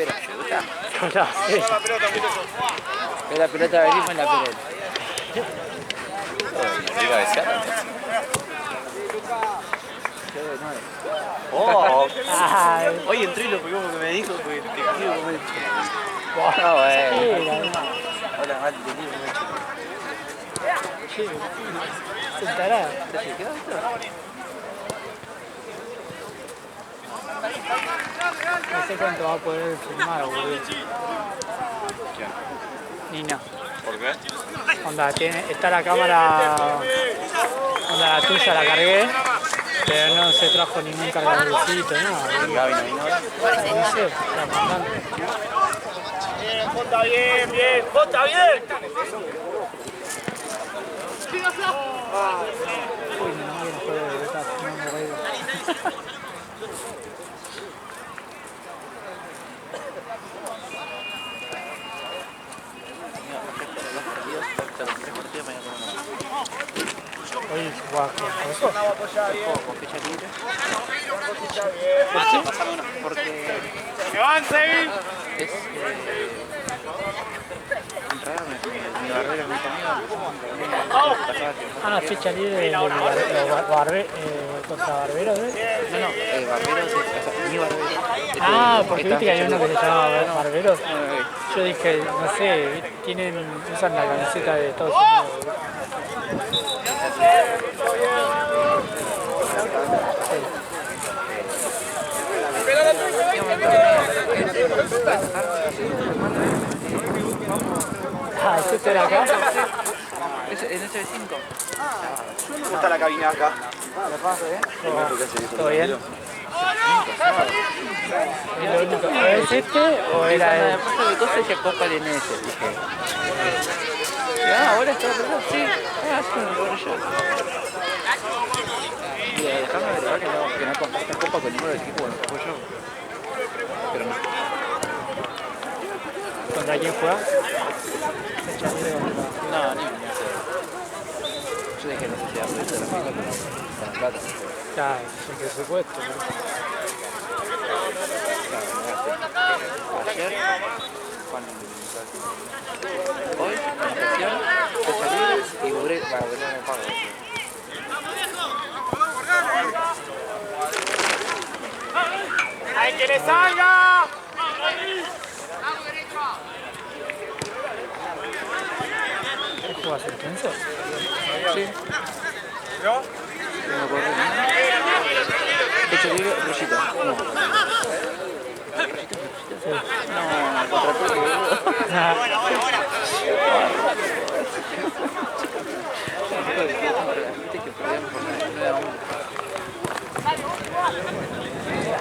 pero ¿te gusta? No, sí. Ve la pelota venimos en la pelota. Me obliga a desear. Oh, Ay, Hoy entré y lo primero que me dijo fue que quiero comer chico. no, Hola, Mati, te quiero comer chico. che, sentará. No sé cuánto va a poder filmar, boludo. Nina. ¿Por qué? Onda, está la cámara. Onda, la tuya la cargué. Pero no se trajo ningún cargadorcito, nada. Gaby no vino. No sé, está mandando. Bien, Jota, bien, bien, Jota, bien. Uy, no, no viene el juego de está fumando ruido. Hoy juega con eso. Con fecha libre. ¿Por qué? Porque ¡Avance! es raro, mi barbero es muy amigo. Ah, no, fecha libre de contra Barbero, ¿ves? No, barbero es mi barbero. Ah, porque viste que hay uno que se llama Bueno, Barbero. Yo dije, no sé, usan la camiseta de Estados Unidos. Ah, ¿es este de acá? En ese 5. ¿Cómo está la cabina acá? ¿Todo bien? ¿Es lo único? ¿Es este o era La el...? puesta de cosas decía Copa de Neses, dije. Ahora está verdad, sí. Sí, me acuerdo yo. Y dejame agregar que no compartan Copa con ninguno del equipo, bueno, fue yo. Pero no. ¿Contra quién juega? Fecha libre contra... No, ni sé. Yo dije, no sé si hablo de la FIFA, pero con la plata. Ya, sin presupuesto. Ayer, hoy, inflación, fecha libre y Buré, va, Buré no pago. ¡Hay que le salga! ¿Qué juegas intenso? Sí. ¿No? No me acuerdo. Fecha libre, Rosita. No. No, contra todo, boludo.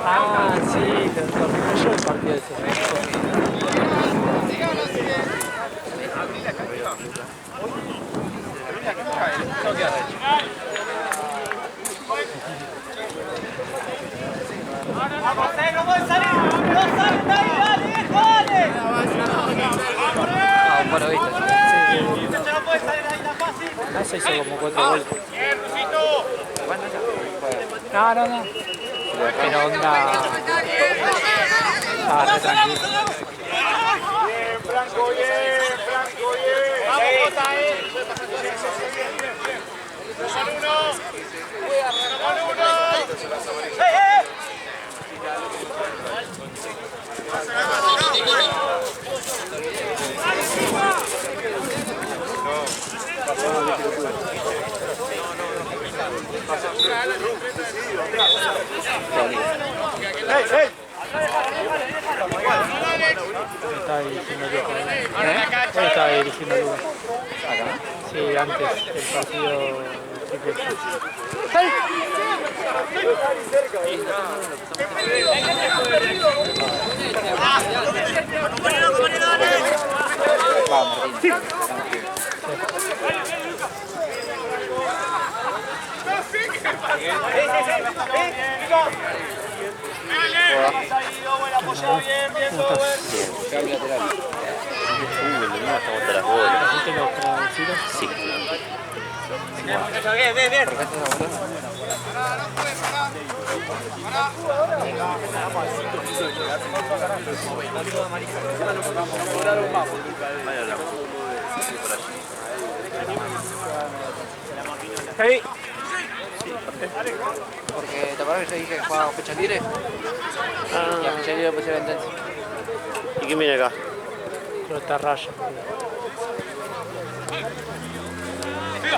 Ah, sí, lo terminé yo el partido ese. ¡Vamos, no puede salir! ¡No salta ahí, dale, viejo, dale! Bueno, viste. ¡Muchacho, no puede salir ahí tan fácil! Acá se hizo como 4 goles. ¡Bien, Rusito! Bueno, No, no, no. Pero onda... Ah, re tranquilo. Bien, Franco, bien, Franco, bien. ¡Vamos, Jota, ¡Son uno! ¡Son uno! ¡Eh! ¡Ey, ey! Estaba dirigiendo Lucas. Hoy estaba dirigiendo Lucas. Sí, antes del partido triple. vamos, Martín. Buen apoyo, bien, bien, todo bien. Gaby lateral. El domingo estamos hasta las bolas. ¿Trajiste los clavecitos? Sí. Bien, bien, bien. ¿Por qué estás abuelo? Sí. Porque te acuerdas que yo dije que jugaba fecha libre y a fecha libre pusieron intenso. ¿Y quién viene acá? Pero está Raya.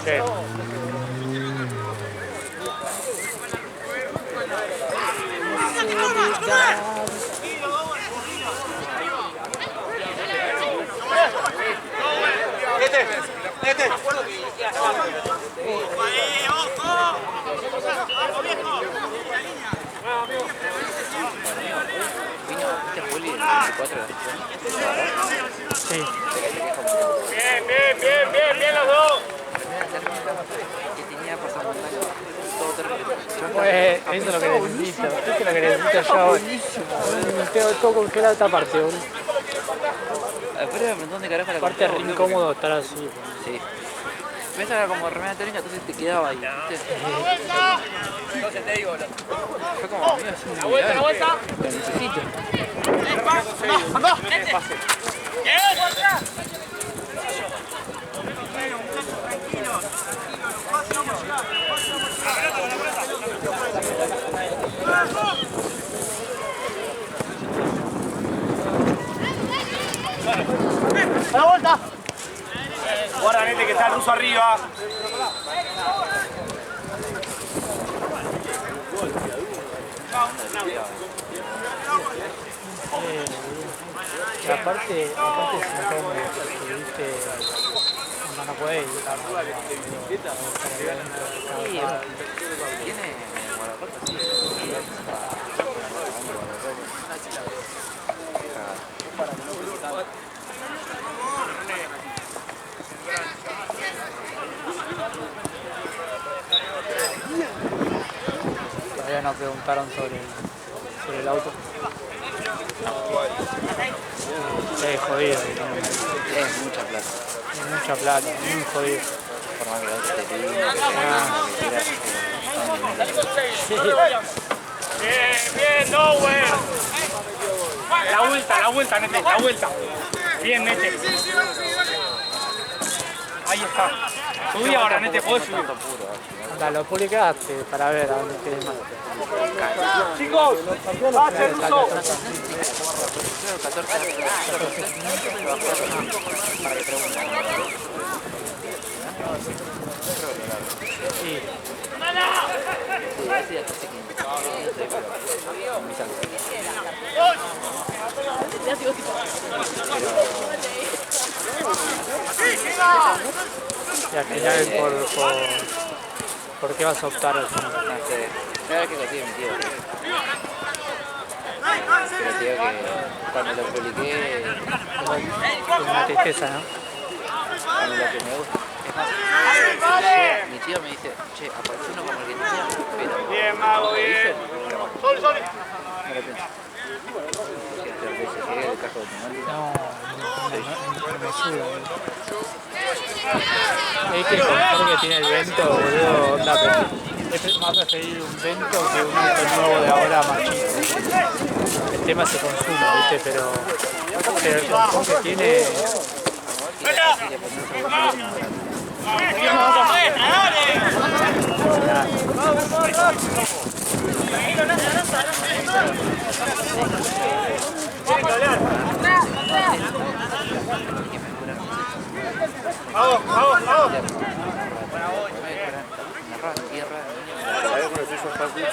Sí. Vino este Juli el 24 de Sí. Bien los dos. que tenía pasamontaña. Todo terrible. Pues eso es lo que necesito. Esto es lo que necesito yo ahora. Tengo todo congelado esta parte, boludo. Después me preguntó dónde carajo la Aparte es compré, re boludo. incómodo estar así. Sí. Esa era como remera técnica, entonces te quedaba ahí, ¿viste? Entonces te digo, Fue como, mira, es un la vuelta. lo necesito. ¡A la vuelta! Guarda, Nete, que está el ruso arriba. Y aparte se nota como que viste, no puede evitar. Sí, tiene guardaropa, sí. Todavía nos preguntaron sobre el auto. Es jodido. Es mucha plata. Es mucha plata, muy jodido. Por más que el auto esté lindo, que Bien, no, güey. La vuelta, Nete, la vuelta. Bien, Nete. Ahí está. Subí ahora, Nete, podés subir. Anda, lo publicaste para ver a dónde quieres más. Chicos, pase el ruso. Creo 14 para que pregunten. Sí. Sí, hasta 15. Y al final, ¿por qué vas a optar al final? No sé, sabes que consigue mi tío. Pero te digo que cuando lo publiqué, Es una tristeza, ¿no? a mí lo que me gusta. Es más, mi tío me dice, che, apareció uno como el que tenía, pero... Bien, Mago, bien. Sol. No lo pienso. Porque se llegue el cajo de tu madre. No me sube. Es que el confort que tiene el Vento, boludo, onda, es más preferible un Vento que un auto nuevo de ahora más chico. El tema se consume, ¿viste? Pero el confort que tiene... Vamos. ¿Sabés con el suyo fácil?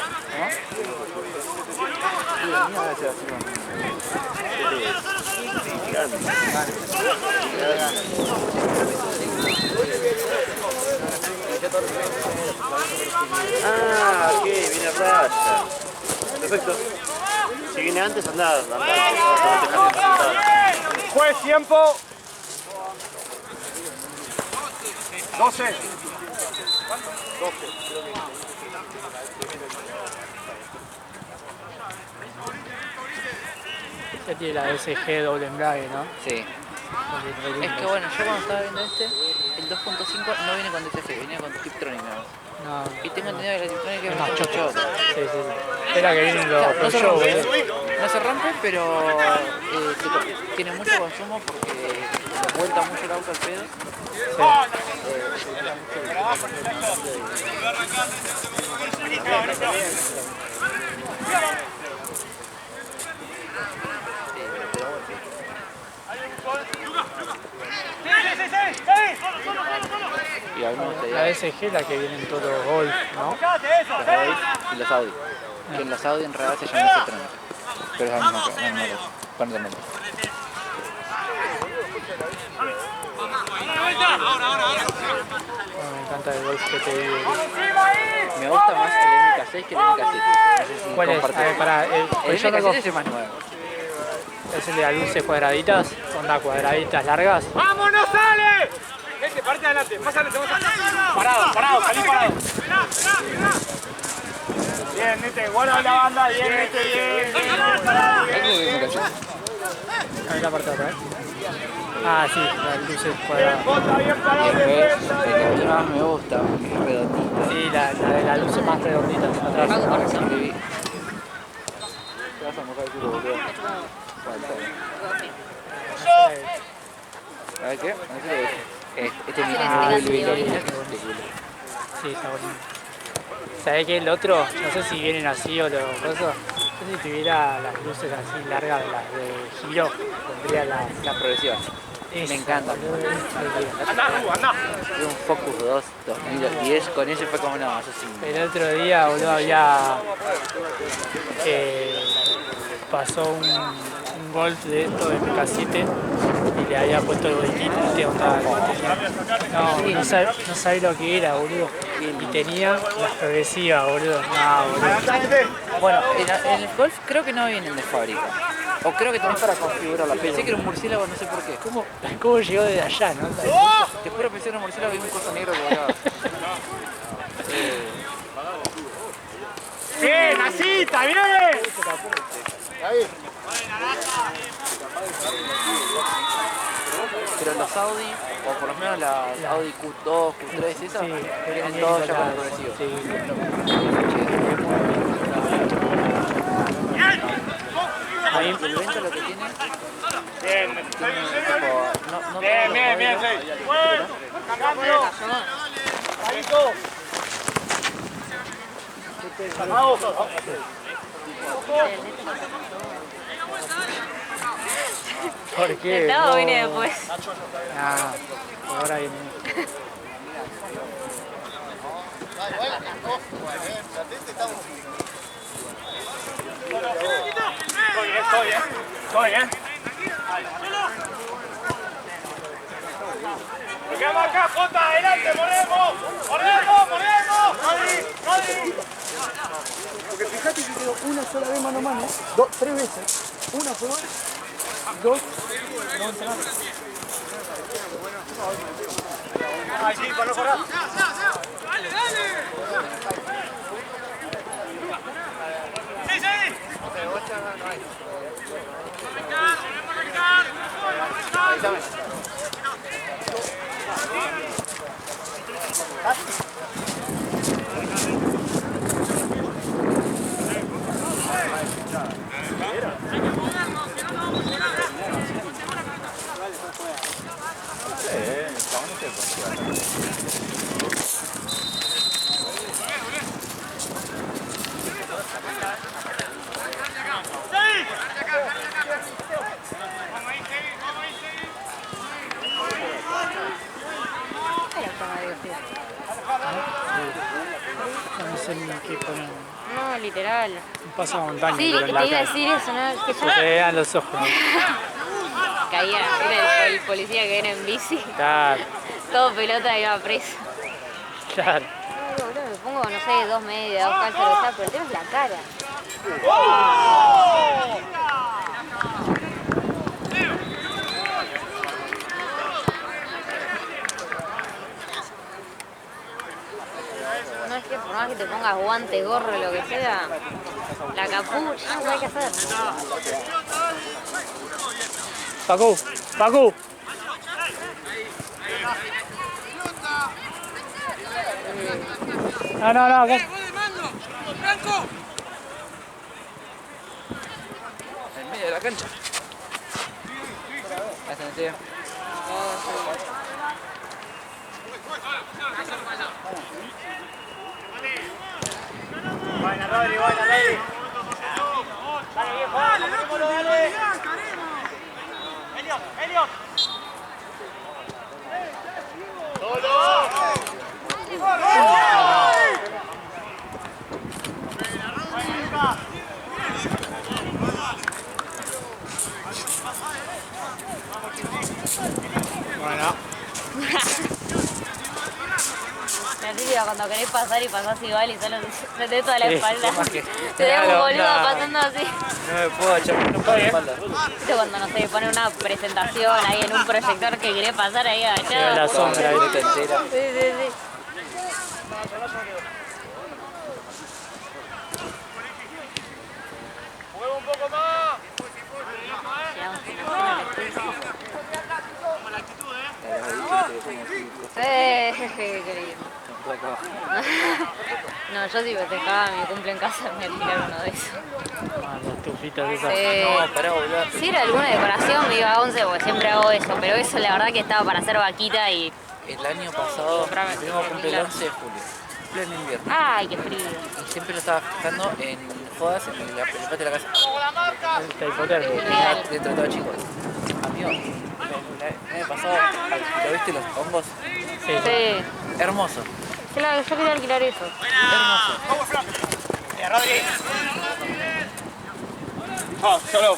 Ah, ok, viene Raya. Perfecto. Si viene antes, anda. Juez, tiempo. 12. Ya tiene la SG doble embrague, ¿no? Sí. Es que bueno, yo cuando estaba viendo este, el 2.5 no viene con DCF, viene con Tiptronic nada más. No. Y tengo entendido que la Tiptronic es Es más más chocho. chocho. Sí. Era que vienen los No se shows, rompe, no se rompe, pero tiene mucho consumo porque vuelta mucho el auto al pedo. Y a mí me gustaría La SG la que vienen todos los Golf, ¿no? los Audi y los Audi. Que los Audi en realidad se llaman C30. Pero es la misma cosa, con otro nombre. Me encanta el Golf que te digo. Me gusta más el MK6 que el MK7. No sé si ¿Cuál es? comparten. Pará, El pues yo MK7 es el más nuevo. es el de las luces cuadraditas, onda cuadraditas largas. ¡Vamos, no sale! Gente, parte adelante, más adelante, más adelante. Parado, salí parado. Bien, Nete, guarda la banda, bien, Nete, bien. Ahí la parte de atrás. Ah, sí, las luces cuadradas. Bota bien Y parado, después, defensa. el que a mí más me gusta, que es redondito. Sí, la de las luces más redonditas atrás. Escribí. Te vas a mojar el culo, boludo. A ver qué, no sé qué es. Este es mi original. Sí, está bonito. ¿Sabés qué? El otro, no sé si vienen así o lo cosas. No sé si tuviera las luces así largas, las de giro, pondría La progresiva. esa, Me encanta. boludo, esa. Andá. Tuve un Focus 2 2010, con ese fue como no, eso sí. El otro día, boludo, había pasó un Golf de esto de MK7 y le había puesto el huequito, ¿viste? No sabés lo que era, boludo. Y tenía las progresivas, boludo. No, boludo. Bueno, en el Golf creo que no vienen de fábrica. O creo que tenés para configurarla. Pensé que era un murciélago, no sé por qué. ¿Cómo llegó desde allá, no? Te juro pensé que era un murciélago y un coso negro que volaba. Bien, así, está bien. Pero los Audi, o por lo menos la Audi Q2, Q3, esas, vienen todos ya con progresivos. Ahí, El evento lo que tiene, Bien, no bien, sí. Bueno, cambio. Salito. Vamos. ¿por qué? No, vine después. Ah, ahora viene. Estoy bien. Nos quedamos acá, Jota, adelante, moremos. Rodri. Porque fíjate que quedó una sola vez mano a mano, tres veces. Una fue gol, dos, no avanza nada. Ay, sí, para no correr. Sí. No sé ni qué poner. No, literal. Un pasamontaña. Sí, pero te en la iba a cara. decir eso, ¿no? Que Se te vean los ojos. ¿no? caía, era el policía que viene en bici. Claro, Todo pelota iba preso. claro. No, boludo, me pongo, no sé, 2 medias, 2 calzas, pero el tema es la cara. No es que por más que te pongas guante, gorro, lo que sea, la capucha, no hay que hacer. Pacu. No, acá. En medio de la cancha. Hasta en serio. Buena, Rodri, buena, Rodri. Dale, viejo, vámonos, dale. Elliot. Bueno. La típica cuando querés pasar y pasás igual y solo se te toda la Sí, espalda. más que- Te da un Claro, boludo onda. pasando así. No me puedo echar la espalda. ¿Viste cuando, no sé, pone una presentación ahí en un proyector que querés pasar ahí La agachado? sombra, La ¿viste? pelota entera. Sí. Mueve un poco más. Llegamos a una zona que qué lindo. No, yo si festejaba mi cumple en casa me alquilaron uno de esos. Las estufitas esas. No, pará, boludo. Si era alguna decoración me iba a 11 porque siempre hago eso, pero eso la verdad que estaba para hacer vaquita y... El año pasado, Comprame. mi primo cumple el 11 de julio. Pleno invierno. ¡Ay, qué frío! Y siempre lo estaba fijando en jodas en el patio de la casa. Está hipotermia. Dentro de todo, chicos. Amigo, el año pasado, ¿lo viste los hongos? Sí. Hermoso. Claro, yo quería alquilar eso. Hermoso. Rodri. Solo.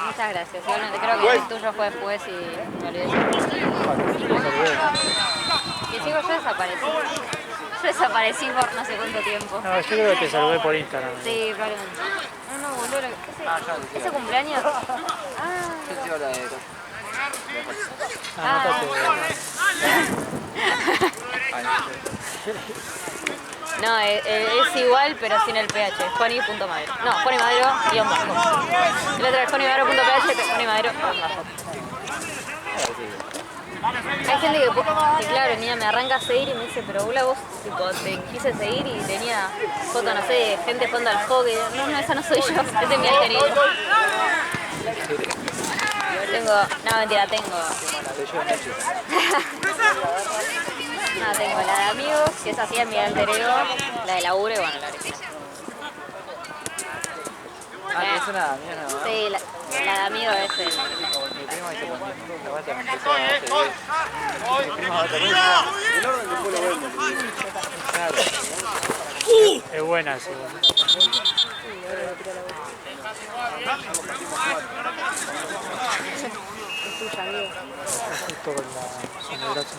Muchas gracias. Igualmente creo que el tuyo fue después y me olvidé. Y sigo, yo desaparecí. Yo desaparecí por no sé cuánto tiempo. No, yo creo que te saludé por Instagram. Sí, probablemente. No, boludo. ¿Ese cumpleaños? Yo te digo la de... No, es igual pero sin el ph. Juani.madero. No, Juanimadero guión bajo. El otro es Juanimadero.ph, Juanimadero guión bajo. Hay gente que claro, niña, me arranca a seguir y me dice, pero Ula, vos tipo, te quise seguir y tenía foto, no sé, de gente jugando al hockey. No, esa no soy yo, ese es mi alter ego. No, mentira, tengo. No, tengo la de amigos, que es así en mi alter ego, la de laburo y bueno, la original. Ah, es una mía nada más. Sí, la de amigos es el... Mi prima dice cuando la bata me empezó a hacer bien. Mi prima va a tener claro. Es buena, sí. Justo con la brazo.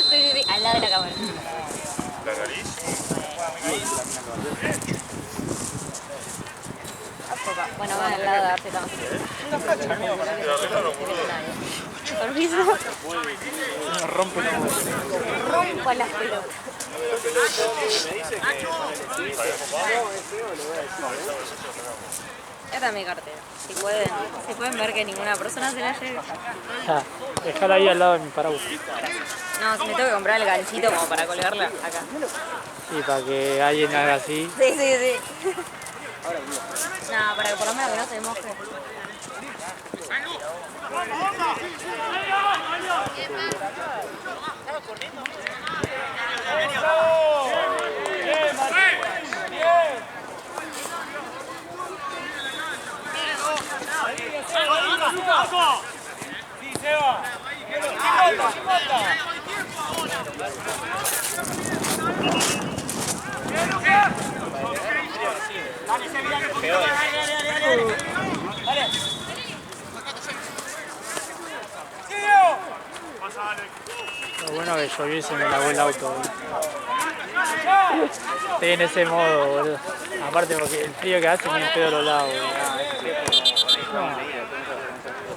Sí, al lado de la cámara. Bueno, van al lado de Arce también. Permiso. Rompe Rompo las pelotas. Esta es mi cartera. Si pueden ver que ninguna persona se la lleve. Déjala ahí al lado de mi paraguas. No, si me tengo que comprar el ganchito como para colgarla acá. Sí, para que alguien haga así. Sí. No, para que por lo menos que no se moje. Sí, Seba. Lo bueno que llovió y se me lavó el auto, boludo. Estoy en ese modo, boludo. Aparte porque el frío que hace me pedo los lados, boludo. Ah, ese tiempo.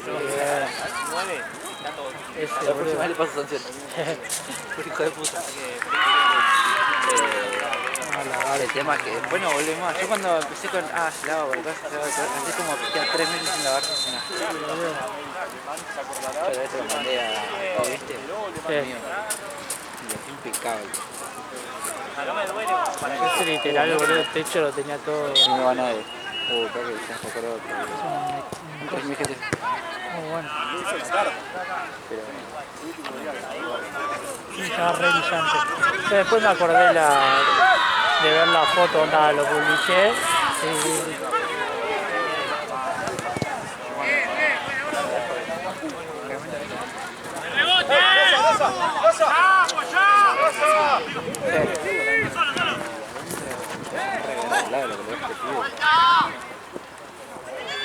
Sí, sé, La próxima boludo. vez le paso sanción. Hijo de puta. El tema es que después no volví más. Yo cuando empecé con, se lava por acá, se lava por acá, así como quedar 3 meses sin lavarse sin nada. Pero esto lo mandé a ¿viste? Mío. Y así impecable. Ese literal, boludo, el techo lo tenía todo. No me va nadie. Creo que se me acordó otro. Mi gente. Muy bueno. Pero Sí, estaba re brillante. Después me acordé de ver la foto, onda, lo publiqué.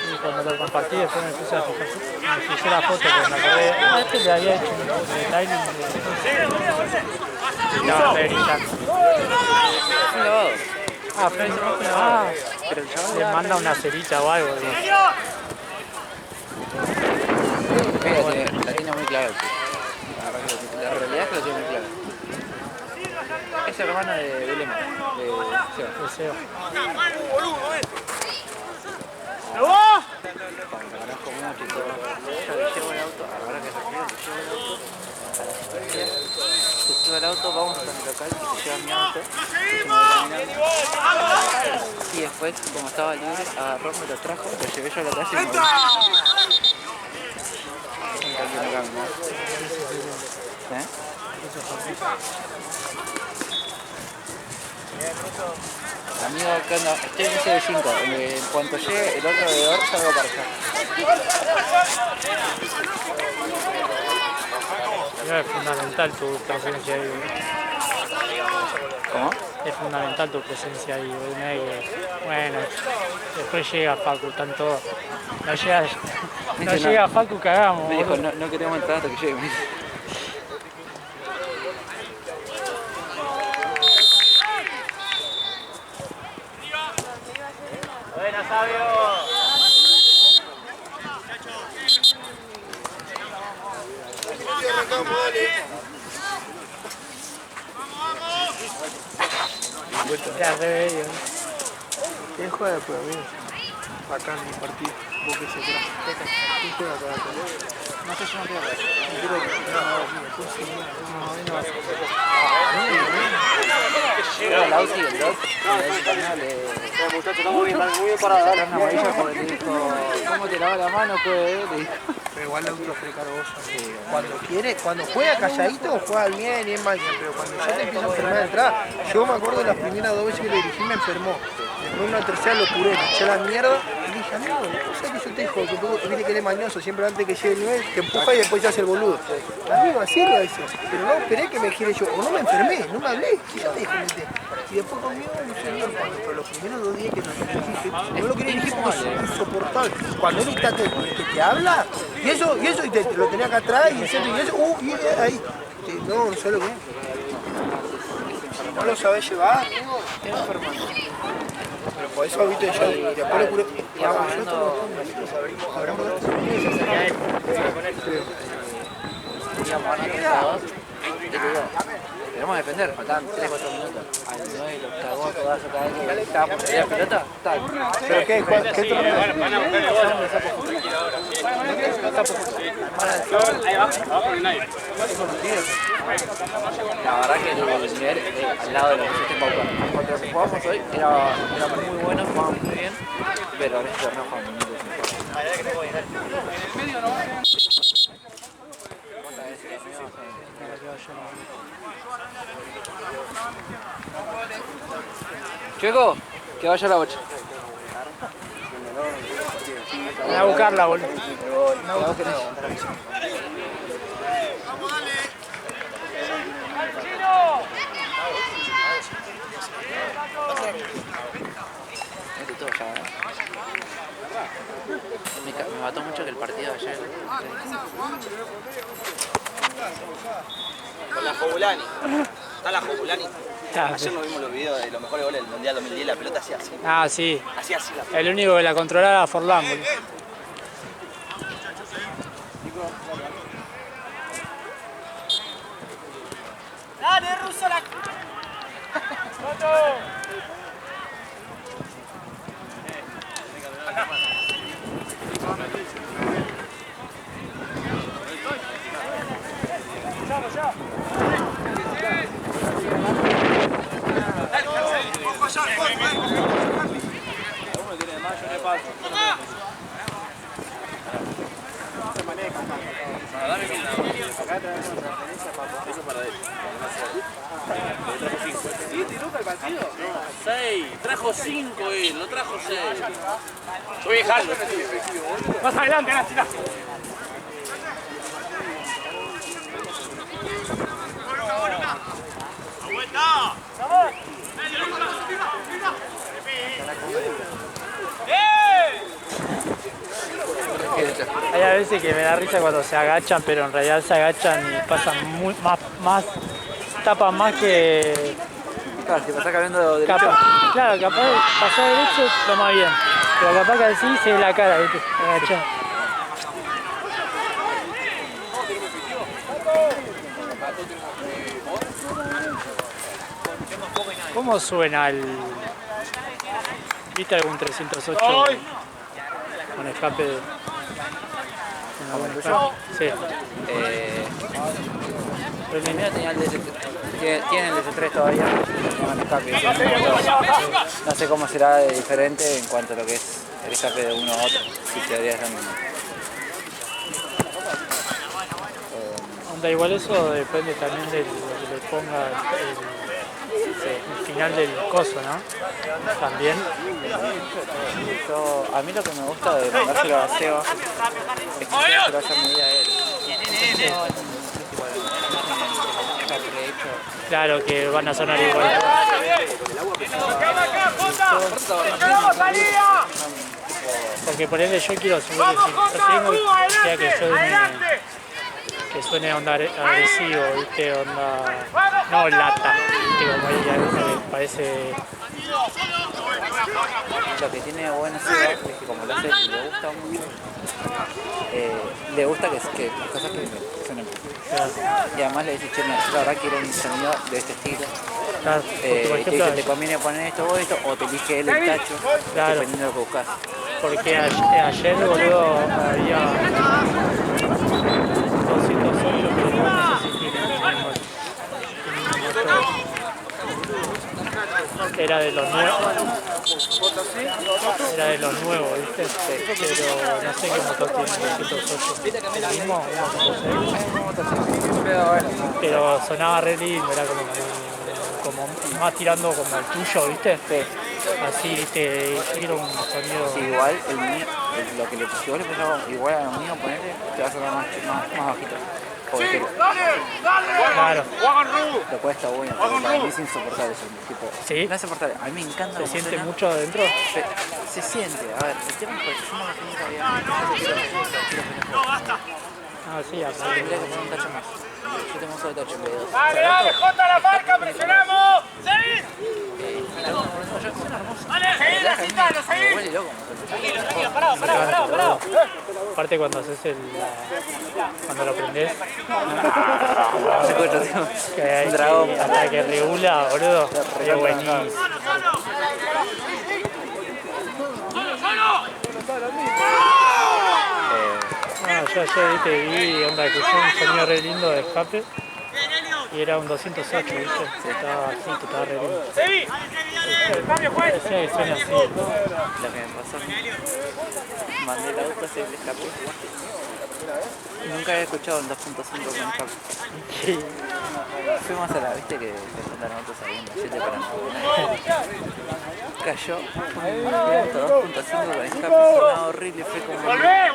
Y cuando lo compartí después me puse a fijar, me fijé la foto porque me acordé, este le había hecho un timing de estaba re brillante. un lavado. Pero el chaval le manda una cerita o algo. La tiene muy clara. La realidad es que la tiene muy clara. Es hermana de Belema, de Seba. Deseo. La conozco mucho y todo. Yo le llevo el auto, ahora que refiero, le llevo el auto a la familia. Se sube el auto, vamos hasta mi local y se lleva mi auto. Y me voy caminando. Y después, como estaba libre, agarró, me lo trajo, lo llevé yo a la casa y me voy. Un cambio de cambio. Amigo, ¿qué onda? Estoy en ese de 5. En cuanto llegue el otro bebedor, salgo para allá. Es fundamental tu presencia ahí. ¿Cómo? Es fundamental tu presencia ahí. Bueno, después llega Facu, tanto. No llega Facu, cagamos. Me dijo, no queremos entrar hasta que llegue. Buena, Sabio. Ya re bello. ¿Quién juega después, amigo? Acá en mi partido. Vos que se atrás. ¿Quién juega acá? No sé, yo no quiero hablar. Era el Auti, el Dot, Muy bien parado. carne amarilla porque le dijo, ¿cómo te lava la mano? Pues, le dijo. Pero igual Auti es recargoso. Cuando quiere, cuando juega calladito, juega bien y es mal. Pero cuando ya te empieza a enfermar de entrada, yo me acuerdo de las primeras 2 veces que lo dirigí me enfermó. Después una tercera lo curé, le eché la mierda y le dije, amigo, o sea que yo te dijo que tú viste que él es mañoso, siempre antes que llegue el nivel, te empuja y después ya hace el boludo. Amigo, así lo hice. Pero no esperé que me dijera yo, o no me enfermé, no me hablé, y ya te dije, mente. Y después conmigo no sé bien cuándo, pero los primeros 2 días que lo dirigí, no lo quería dirigir porque es insoportable. Cuando él está que te habla, y eso, y te lo tenía acá atrás, y eso, y ahí. No, no sé lo que es. No lo sabés llevar. Pero por eso, viste, yo y después le curé. Queremos defender, faltaban 3-4 minutos. Al 9 lo cagó a codazo cada vez que estaba por salir la pelota. Tal. ¿Pero qué torneo? La verdad que el nivel al lado de lo que yo estoy pautando. Contra lo que jugamos hoy era muy bueno, jugábamos muy bien, pero en este torneo jugamos muy bien. Chico, que vaya la bocha. Voy a buscarla, boludo. Mete todo ya, me mató mucho que el partido de ayer. Con la Jobulani. Está la Jobulani. Ayer nos vimos los videos de los mejores goles del Mundial 2010, la pelota hacía así. Ah, sí. Hacía así la pelota. El único que la controlaba era Forlán, boludo. Trajo 5 él, no trajo 6. Subí, Jal. Más adelante, Nachita. Hay a veces que me da risa cuando se agachan, pero en realidad se agachan y pasan tapan más que... Claro, si pasás cambiando derecho. Claro, capaz de pasar derecho lo más bien, pero capaz que así se ve la cara, ¿viste? Agachado. ¿Cómo suena el... ¿Viste algún 308 con escape de... Sí. Pero el primero tenía el DS3. Tiene el DS3 todavía. Con escape. No sé cómo será de diferente en cuanto a lo que es el escape de uno a otro. Si teoría es lo mismo. Onda, igual eso depende también de lo que le ponga el final del coso, ¿no? También. A mí lo que me gusta de mandárselo a Seba es que se lo haya medida a él. Claro que van a sonar igual. Porque por ende yo quiero subir, yo tengo que suene onda agresivo, ¿viste? Onda, no lata, ¿viste? Como ahí a veces me parece... Lo que tiene bueno Seba es que como lo hace y le gusta mucho, le gusta que las cosas que suenen. Claro. Y además le dice, che, la verdad quiero un sonido de este estilo. Claro, Y te dice, te conviene poner esto o esto, o te elige él el tacho, claro, dependiendo de lo que buscas. Porque ayer, boludo, había 208, pero no sé si tiene el mismo motor. Era de los nuevos. Era de los nuevos, ¿viste? Pero no sé qué motor tiene 208. ¿El mismo? Pero sonaba re lindo, era como más tirando como el tuyo, ¿viste? Así, ¿viste? Quiero un sonido... Sí, igual el mío, lo que le pusieron igual al mío, ponerle, te va a sonar más bajito. Claro. Lo cual está bueno, pero para mí es insoportable eso, tipo, ¿Sí? no es insoportable, a mí me encanta. ¿Se siente suena. mucho adentro? Se siente, a ver, el tema es que yo no lo tenía todavía. Ah, sí, Tendría que poner un tacho más. Yo tengo un solo tacho en vez de dos. Dale, dale, Jota, la marca, presionamos. ¡Seguid! Dale, seguid, Nachita, seguid. Huele loco. Parado. Aparte cuando haces cuando lo prendés, Se escucha, tío. que hay Un dragón. hasta que regula, boludo, es buenísimo. No, yo ayer, viste, vi, onda, escuché un sonido re lindo de escape y era un 208, viste, estaba así, que estaba re lindo. ¡Seguid! ¡Cambio, juez! Decía que suena así. Lo que me pasó, mandé el auto hacia el escape. Nunca había escuchado un 2.5 con escape. Sí. Fuimos a la, viste que se juntaron autos ahí en la 7 para cayó un viento 2.5 con escape, sonaba horrible, fue como... ¡Volvé!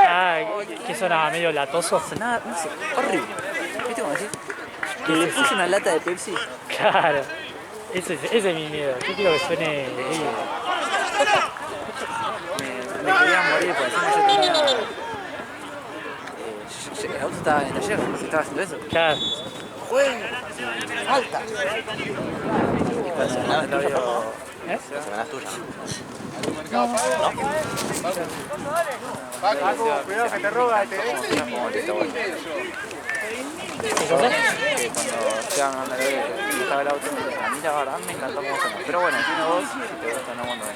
Ah, que sonaba medio latoso. Sonaba, no sé, horrible. ¿Viste cómo decir? Que le puse una lata de Pepsi. Claro, ese es mi miedo. Yo quiero que suene lindo. Me quería morir porque encima yo tenía... el auto estaba en el taller, se estaba haciendo eso. Claro. ¡Juego! ¡Falta! Y cuando sonaba el tuyo, ¿Eh? sonaba tuyo. Cuidado que te roba, ¿Cómo está bueno? ¿Qué cosa? Que cuando estaban mandando que estaba el auto, me dicen, a mí la verdad me encantó cómo sonó. Pero bueno, tiene voz, si te gusta, no cuando ves.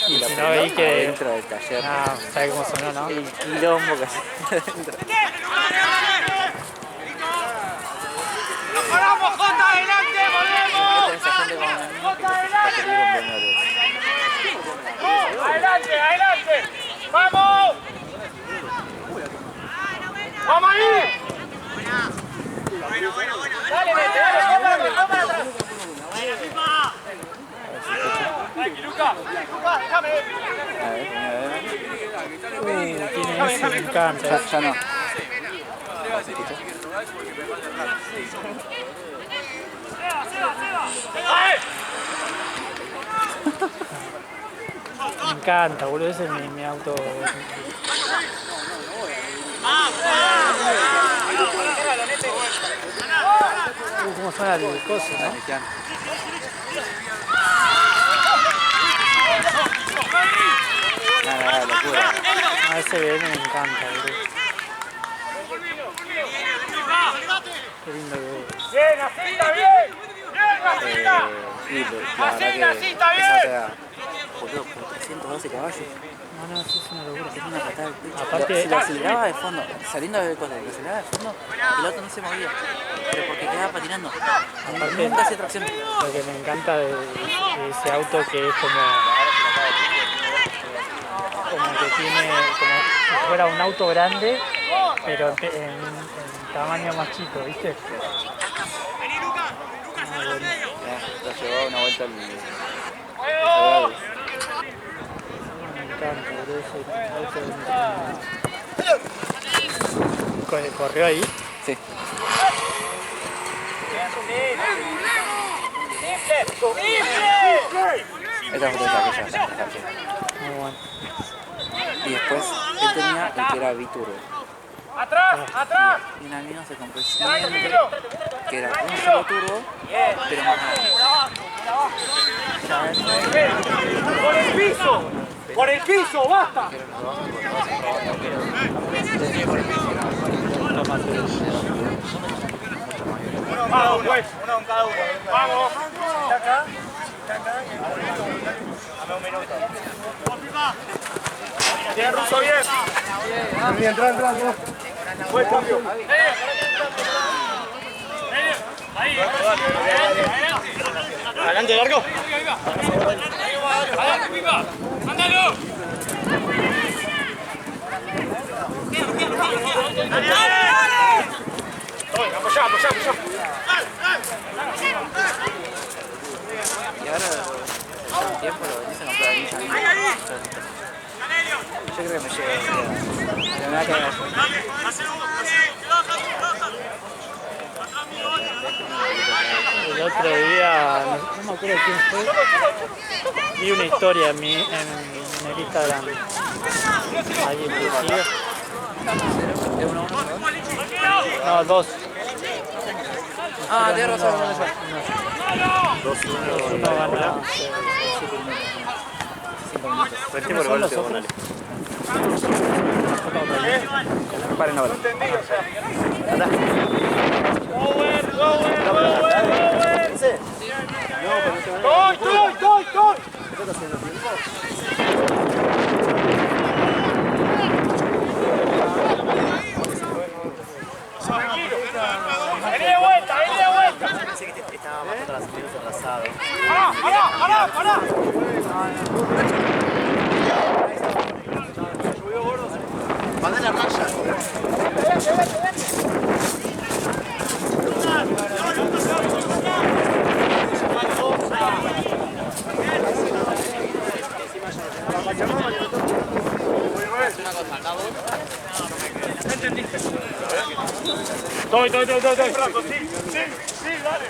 Y la si no veí que... dentro del taller. Ah, ¿sabes cómo sonó, no? El quilombo que hace adentro. ¡Nos paramos, Jota, adelante, volvemos! Esa gente como una niña que está feliz ¡Adelante, adelante! ¡Vamos! ¡Vamos ahí! Dale, vete, dale, vamos para atrás. Luca, déjame. A ver. Tiene ese, me encanta. Ya no. Me encanta, boludo, ese es mi auto. Cómo suena el coso, ¿no? Nada, locura. A ese BM me encanta, boludo. Qué lindo que es. Bien, así está bien. Bien, Racita. Sí, la Así, verdad así que está esa bien. pega, boludo, por 312 caballos. No, eso es una locura. Es una patada al pecho. Aparte- Si lo aceleraba de fondo, saliendo del coste, lo aceleraba de fondo, el auto no se movía. Pero porque quedaba patinando. Aparte- Nunca hacía tracción. Lo que me encanta de ese auto que es como que tiene como si fuera un auto grande, pero en tamaño más chico, ¿viste? Lo llevaba una vuelta al... Me encanta, boludo, ese auto. ¿Corrió ahí? Sí. Esta foto es aquella. Muy bueno. Y después él tenía el que era biturbo. Atrás, atrás. Y un amigo se compró el siguiente, que era un solo turbo, pero más grande. Ya es Por el piso, basta. Vamos, pues. Uno en cada uno. Vamos. Está acá. Dame un minuto. Bien, Russo, bien. Bien, entra. Buen cambio. Ahí. Adelante, largo. Adelante, pipa. Mándalo. Dale. Apoyá. Y ahora, con el tiempo lo venís a comprar a Nissan. Yo creo que me llega. Pero me va a quedar así. El otro día, no me acuerdo quién fue, vi una historia en el Instagram, ahí inclusive. ¿De 1 a 1? No, dos. Ah, de razón, no. 2-1 gana. 5 minutos. ¿Quiénes son los otros? Paren ahora. Gol. Vení de vuelta. Pensé que te estaba matando las minutos atrasado. Pará. Mandá la raya. Estoy. Franco, sí, dale.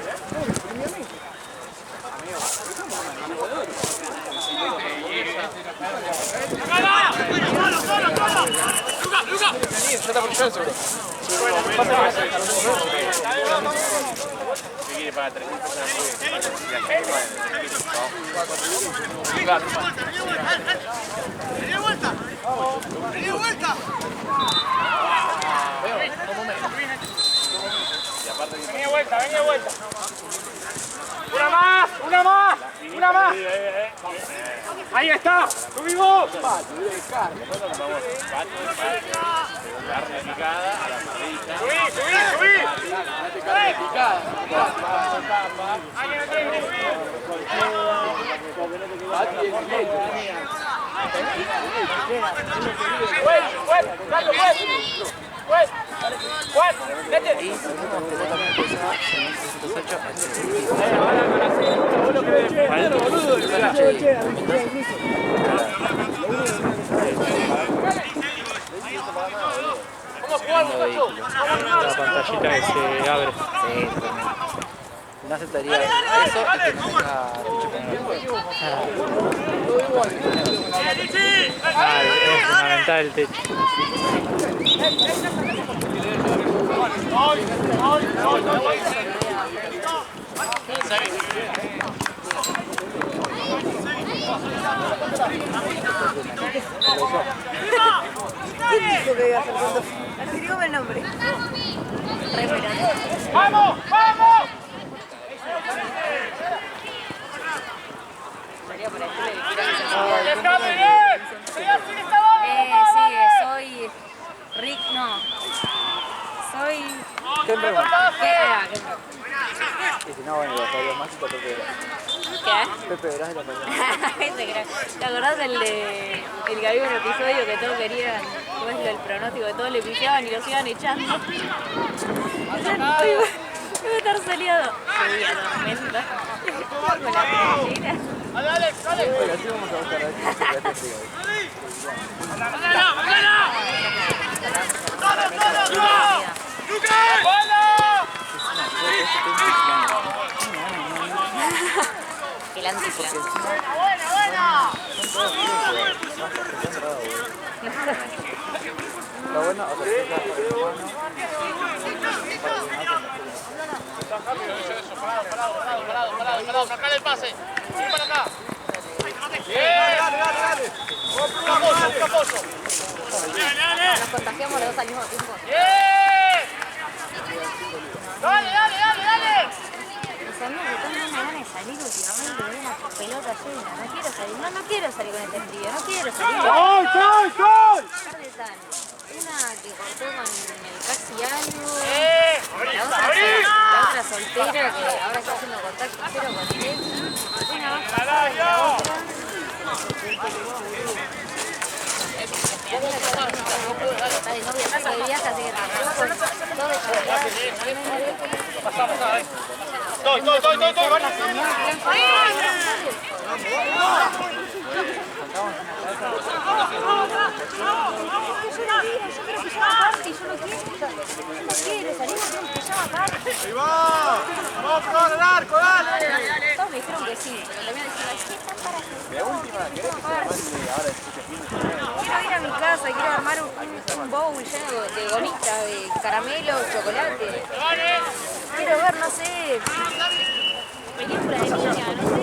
Vení de vuelta. vuelta, vení de vuelta. Una más, una más, una más. Ahí está, subimos. Carne picada a la parrilla. Subí, subí, subí. Carne picada. Y segundo completó también pesa 108 ¿Cómo jugamos, muchachos? La pantallita que se abre. Sí, totalmente. No aceptaría eso y que no tenga dicho con el juego. Es fundamental el techo. Dígame el nombre. ¡Vamos, vamos! Sí, soy Rick, no. Soy... ¿Qué? Y si no, bueno, la Fabio Mágico, Pepe Verás. ¿Qué? Pepe Verás de la Fabio ¿Te acordás del de el que había un episodio que todos querían, cómo es el pronóstico, que todos le pifiaban y los iban echando? Debe estar soleado. Lluvia, tormenta. Con la playera. ¡Dale, Alex, dale! Oiga, así vamos a buscar aquí. El antiplan. Lo bueno, o sea, Parado, sacale el pase. Sigue para acá. Bien, dale. Busca apoyo. Nos contagiamos los dos al mismo tiempo. Bien. Dale. Mis amigos me están dando ganas de salir últimamente, veo una pelota llena. No quiero salir con este frío, no quiero salir. ¡Gol! Tarde tan. Una que cortó con el casi algo. ¡Abrí! La otra soltera que ahora está haciendo contacto cero con él. Una más pasada que la otra. Está de novia, está de viaje, así que tampoco todo de Pasamos ahí. Estoy. Ahí va. Vamos a probar el arco, dale. Todos me dijeron que sí, pero también decían, ay, ¿qué están para hacer? La última, ¿querés que se mande ahora este fin de semana? Quiero ir a mi casa, quiero armar un bowl lleno de gonitas, de caramelo, chocolate. Quiero ver, no sé, películas de niña, no sé.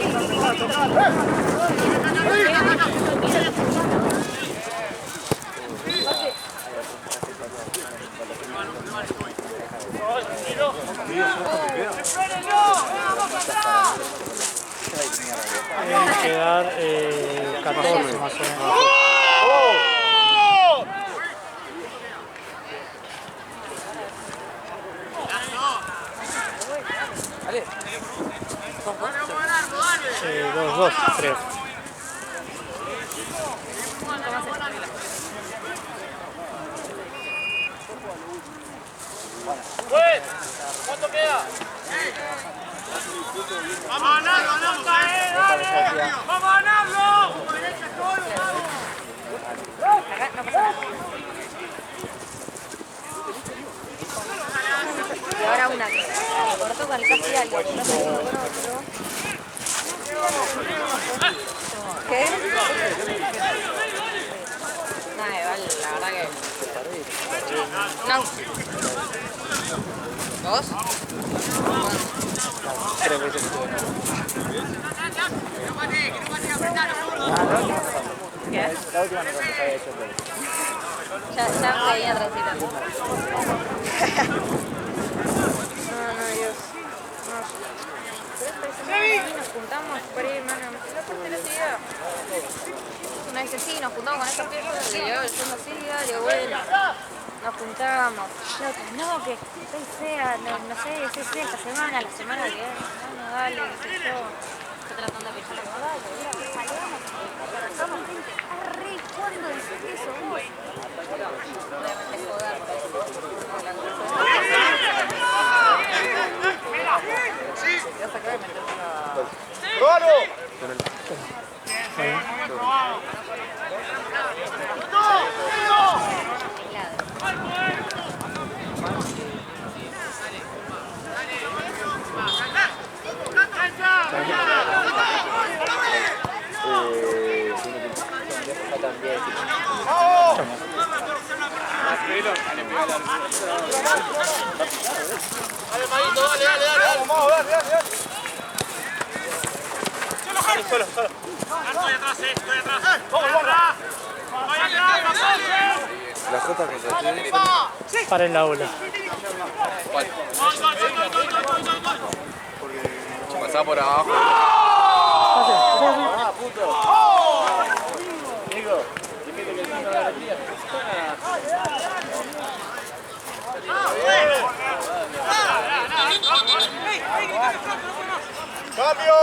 Deben quedar 14 más o menos. Ale. 2-2, creo. ¿Cuánto queda? ¡Vamos a ganarlo, dale! ¡Vamos a ganarlo! Acá no pasa nada. Y ahora una que cortó con el casi algo, no sé con otro. ¿Qué? Nada, vale, la verdad que... No. ¿Vos? Creo que es el ¿Qué? La última no se había hecho, pero... Ya venía transitando. No, Dios. y nos juntamos para ir, mano, la parte de la ciudad. Una dice, sí, nos juntamos con estos pibes, y llegaba el segundo así, dale, bueno, nos juntamos. No, que hoy sea, no sé, esta semana, la semana que viene, bueno, dale, qué sé yo. Yo tratando de pillar la moda, y mira, que salgamos, arrancamos gente, arre, ¿cuándo dices eso vos? Obviamente joder. Solo. Estoy atrás. La jota que se Para en la ola. pasaba por abajo. ¡Cambio!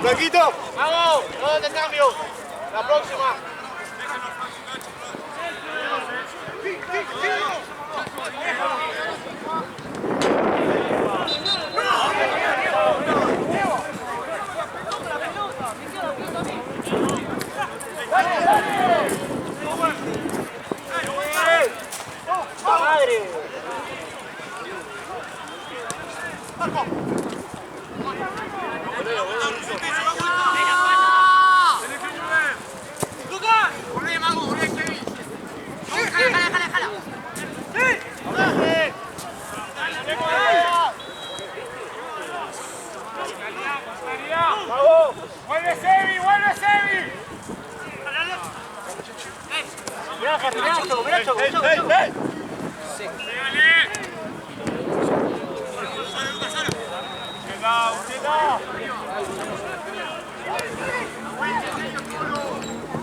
¡Blanquito! ¡Vamos! ¡No te cambio! ¡La próxima! ¡Madre! ¡Vuelve Sebi! Mirá, Choco.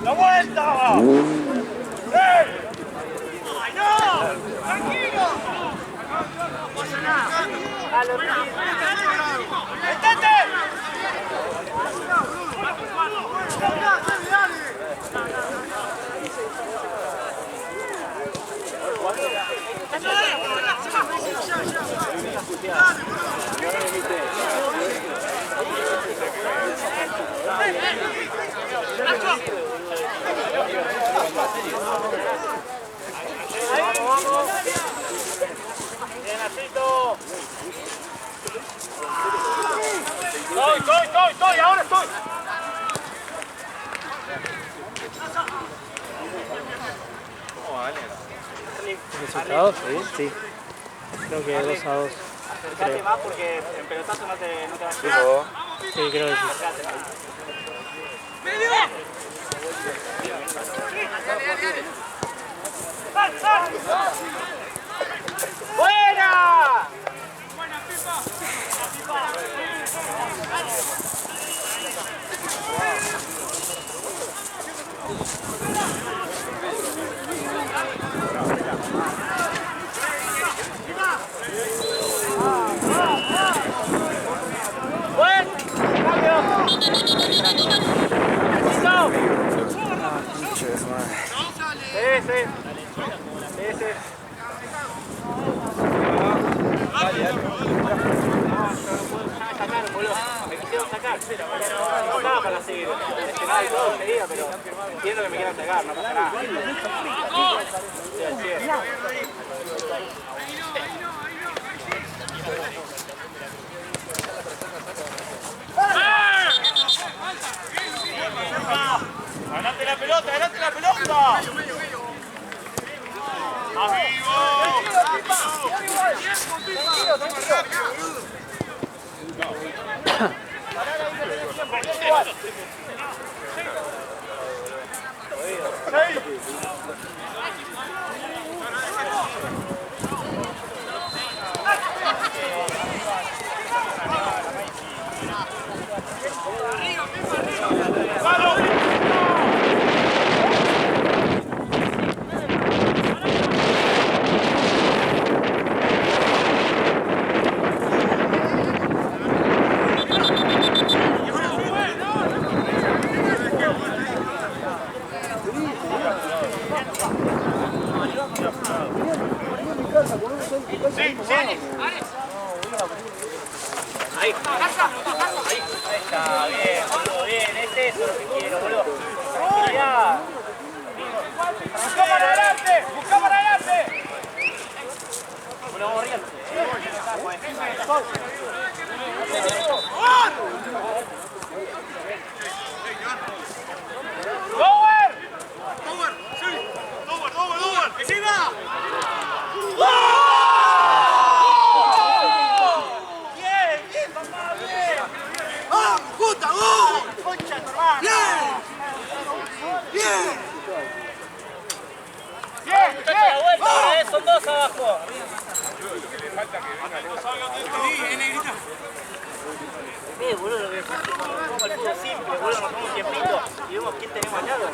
¡La vuelta! ¡Eh! ¡No! ¡Tranquilo! No pasa nada. ¡Detente! ¡Vamos! ¡Bien, Nachito! ¡Estoy! ¡Ahora estoy! ¿Resultados? Sí. Creo que 2-2. Acercate más porque en pelotazo no te va a hacer. Sí, creo que sí. ¡Buena! Sí. Me quisieron sacar, no estaba para seguir, y todo seguía, pero entiendo que me quieran sacar, no pasa nada. ¡Adelante la pelota! ¡Amigo! Son dos abajo. Boludo, lo que pasa es que cuando jugamos al fútbol simple, boludo, nos tomamos un tiempito y vemos quién tenemos al lado.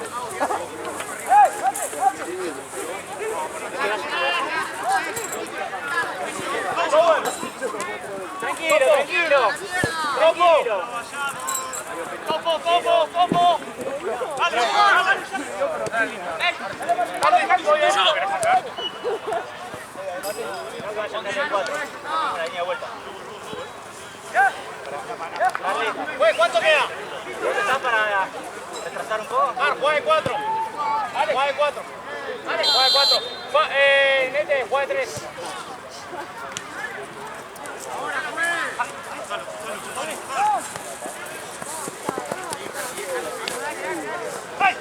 Tranquilo, tranquilo. Tranquilo. Topo. ¿Cuánto queda? ¿Está para retrasar un poco? Juega de 4. Juega de 4. Juega de 4. Nete, juega de 3. ¡Ay!